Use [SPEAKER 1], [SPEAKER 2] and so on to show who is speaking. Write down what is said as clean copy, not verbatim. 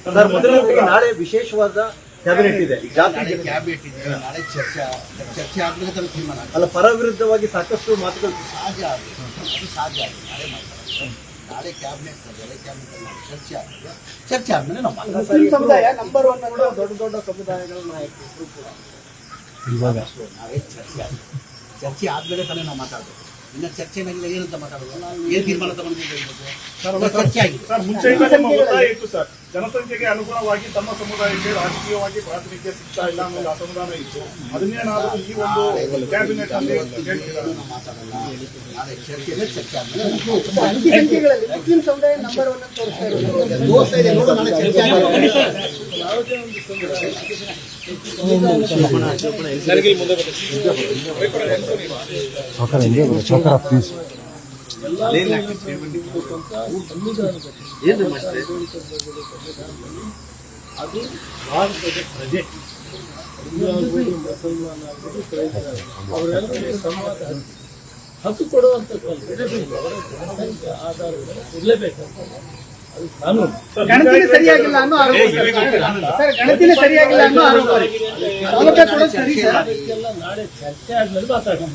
[SPEAKER 1] Sir, ಮೊದಲನೇದಾಗಿ ನಾಳೆ ವಿಶೇಷವಾದ ಕ್ಯಾಬಿನೆಟ್ ಇದೆ.
[SPEAKER 2] ಕ್ಯಾಬಿನೆಟ್ ಇದೆ, ನಾಳೆ ಚರ್ಚೆ ಆದ್ಮೇಲೆ ತಾನು ತೀರ್ಮಾನ ಆಗುತ್ತೆ.
[SPEAKER 1] ಅಲ್ಲ, ಪರ ವಿರುದ್ಧವಾಗಿ ಸಾಕಷ್ಟು ಮಾತುಗಳು
[SPEAKER 2] ಸಹಜ ಆಗುತ್ತೆ, ಅದು ಸಹಜ ಆಗುತ್ತೆ. ನಾಳೆ ಮಾಡ್ತಾರೆ, ನಾಳೆ ಕ್ಯಾಬಿನೆಟ್ ಚರ್ಚೆ ಆದ್ಮೇಲೆ ನಾವು
[SPEAKER 1] ಮುಸ್ಲಿಂ ಸಮುದಾಯ ನಂಬರ್ 1 ಅನ್ನೋ ದೊಡ್ಡ ಸಮುದಾಯಗಳ ನಾಯಕರು ಕೂಡ
[SPEAKER 2] ಇವಾಗ ನಾಳೆ ಚರ್ಚೆ ಆದ್ಮೇಲೆ ತಾನೇ ನಾವು ಮಾತಾಡಬೇಕು. ಇನ್ನು ಚರ್ಚೆ ಮೇಲೆ ಏನಂತ ಮಾತಾಡೋದು, ಏನು ತೀರ್ಮಾನ ತಗೊಂಡಿದ್ದು ಚರ್ಚೆ ಆಗಿದೆ.
[SPEAKER 3] ಸರ್, ಮುಂಚೆಯಿಂದ ನಿಮ್ಮ ಒತ್ತಾಯ ಇತ್ತು ಸರ್, ಜನಸಂಖ್ಯೆಗೆ ಅನುಗುಣವಾಗಿ ತಮ್ಮ ಸಮುದಾಯಕ್ಕೆ ರಾಜಕೀಯವಾಗಿ ಪ್ರಾತಿನಿಧ್ಯ ಸಿಗ್ತಾ ಇಲ್ಲ ಅನ್ನೋ ಅಸಮಾಧಾನ ಇತ್ತು. ಅದನ್ನೇನಾದರೂ ಈ ಒಂದು ಕ್ಯಾಬಿನೆಟ್ ಅಲ್ಲಿ
[SPEAKER 2] ಮಾತಾಡಲ್ಲ. ನಾಳೆ ಚರ್ಚೆ ಆದ್ಮೇಲೆ
[SPEAKER 1] ಸಂಖ್ಯೆಗಳಲ್ಲಿ ಮುಸ್ಲಿಂ ಸಮುದಾಯ ನಂಬರ್ 1 ಅಂತ ತೋರಿಸ್ತಾ ಇರೋದು
[SPEAKER 2] ದೋಸ್ತ ಇದೆ ನೋಡು, ನಾಳೆ ಚರ್ಚೆ ಆಗಿದೆ.
[SPEAKER 1] ಅದು ಭಾರತದ ಪ್ರಜೆ ಮುಸಲ್ಮಾನ್ ಆಗ್ಬೋದು, ಅವರೆಲ್ಲರಿಗೂ ಸಮಾನ ಹಕ್ಕು ಕೊಡುವಂತ ಜನಸಂಖ್ಯೆ ಆಧಾರದ ಇರಲೇಬೇಕಂತ ಅದು ಕಾನೂನು.
[SPEAKER 4] ಗಣತಿನೇ ಸರಿಯಾಗಿಲ್ಲ ಅನ್ನೋ ಆರೋಪ ಸರ್, ಗಣತಿನೇ ಸರಿಯಾಗಿಲ್ಲ ಅನ್ನೋ ಆರೋಪ.
[SPEAKER 1] ಅದಕ್ಕೆಲ್ಲ ನಾಳೆ ಚರ್ಚೆ ಆದ್ಮೇಲೆ ಮಾತಾಡೋಣ.